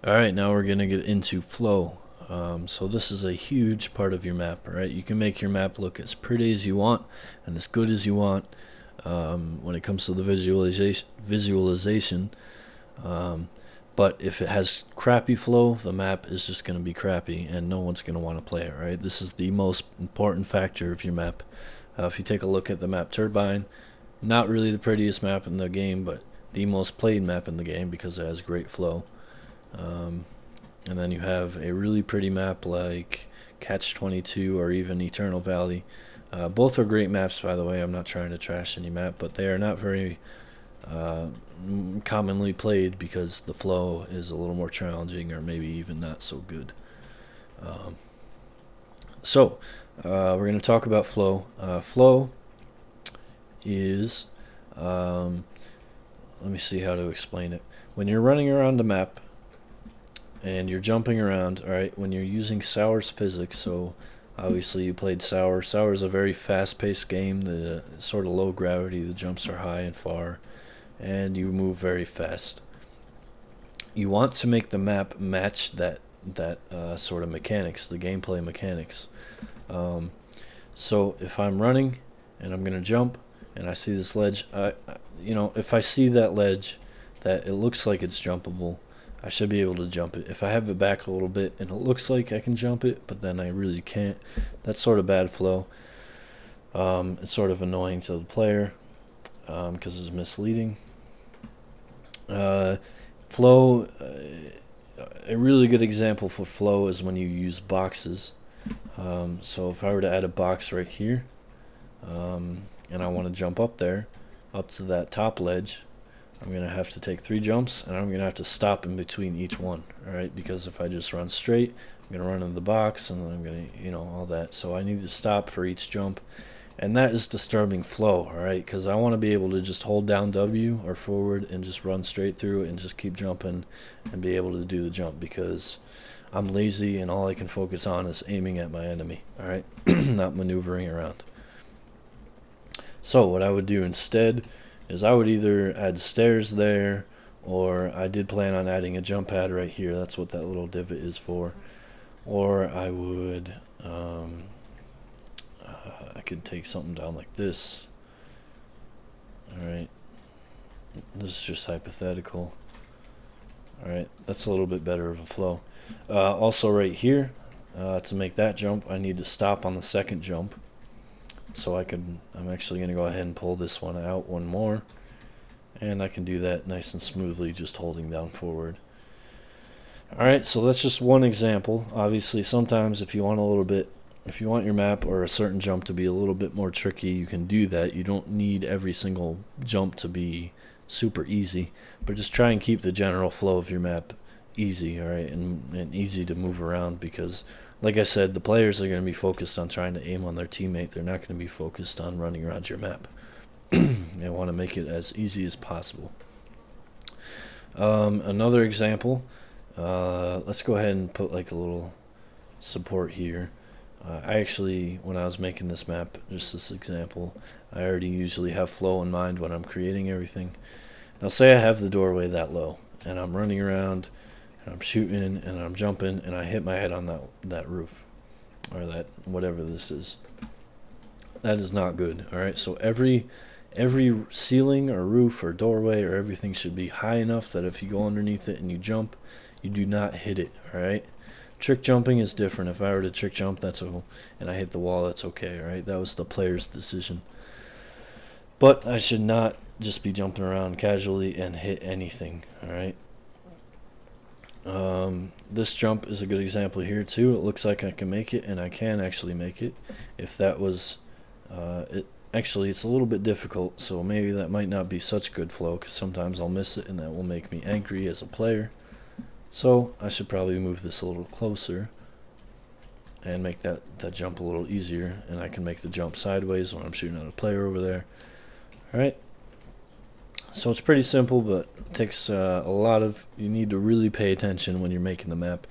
Alright, now we're going to get into flow. So this is a huge part of your map, alright? You can make your map look as pretty as you want and as good as you want when it comes to the visualization. But if it has crappy flow, the map is just going to be crappy and no one's going to want to play it, right? This is the most important factor of your map. If you take a look at the map Turbine, not really the prettiest map in the game, but the most played map in the game because it has great flow. Um, and then you have a really pretty map like Catch 22 or even Eternal Valley. Both are great maps, by the way. I'm not trying to trash any map, but they are not very uh, commonly played because the flow is a little more challenging or maybe even not so good. Um, so, we're going to talk about flow. Flow is, um, let me see how to explain it. When you're running around the map, and you're jumping around, alright, when you're using Sauer's physics, so obviously you played Sauer. Sauer is a very fast-paced game, the sort of low gravity, the jumps are high and far, and you move very fast. You want to make the map match that sort of mechanics, the gameplay mechanics. Um, so if I'm running and I'm going to jump and I see this ledge, if I see that ledge that it looks like it's jumpable, I should be able to jump it. If I have it back a little bit and it looks like I can jump it, but then I really can't, that's sort of bad flow. It's sort of annoying to the player because it's misleading. Flow, a really good example for flow is when you use boxes. So if I were to add a box right here, and I want to jump up there, up to that top ledge, I'm going to have to take 3 jumps, and I'm going to have to stop in between each one, alright? Because if I just run straight, I'm going to run into the box, and then I'm going to, all that. So I need to stop for each jump, and that is disturbing flow, alright? Because I want to be able to just hold down W or forward and just run straight through it and just keep jumping and be able to do the jump because I'm lazy and all I can focus on is aiming at my enemy, alright? Not maneuvering around. So what I would do instead is I would either add stairs there, or I did plan on adding a jump pad right here. That's what that little divot is for. Or I would, I could take something down like this. Alright, this is just hypothetical. Alright, that's a little bit better of a flow. Also right here, to make that jump, I need to stop on the second jump. So I'm actually going to go ahead and pull this one out one more, and I can do that nice and smoothly just holding down forward. Alright, so that's just one example. Obviously sometimes if you want your map or a certain jump to be a little bit more tricky, you can do that. You don't need every single jump to be super easy, but just try and keep the general flow of your map easy, alright, and easy to move around because like I said, the players are going to be focused on trying to aim on their teammate. They're not going to be focused on running around your map. They want to make it as easy as possible. Another example, let's go ahead and put like a little support here. I actually, when I was making this map, just this example, I already usually have flow in mind when I'm creating everything. Now say I have the doorway that low, and I'm running around, and I'm shooting and I'm jumping and I hit my head on that roof or that whatever this is. That is not good. Alright, so every ceiling or roof or doorway or everything should be high enough that if you go underneath it and you jump, you do not hit it. Alright, trick jumping is different. If I were to trick jump, and I hit the wall, that's okay. Alright, that was the player's decision, but I should not just be jumping around casually and hit anything. Alright, this jump is a good example here too. It looks like I can make it, and I can actually make it. If that was actually it's a little bit difficult, so maybe that might not be such good flow because sometimes I'll miss it and that will make me angry as a player. So I should probably move this a little closer and make that jump a little easier, and I can make the jump sideways when I'm shooting at a player over there. Alright, so it's pretty simple, but it takes you need to really pay attention when you're making the map,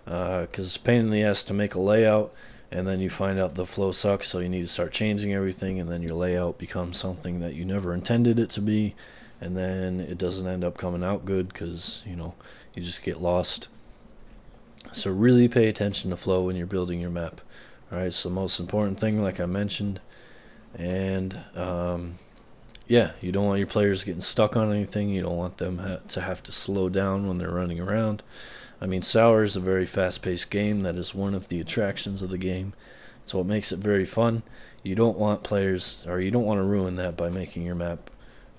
because it's a pain in the ass to make a layout and then you find out the flow sucks, so you need to start changing everything, and then your layout becomes something that you never intended it to be, and then it doesn't end up coming out good because, you know, you just get lost. So really pay attention to flow when you're building your map. Alright, so the most important thing, like I mentioned, and yeah, you don't want your players getting stuck on anything. You don't want them to have to slow down when they're running around. I mean, Sour is a very fast-paced game. That is one of the attractions of the game. It's what makes it very fun. You don't want players, or you don't want to ruin that by making your map,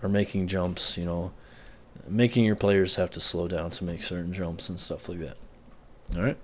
or making jumps, you know, making your players have to slow down to make certain jumps and stuff like that. Alright?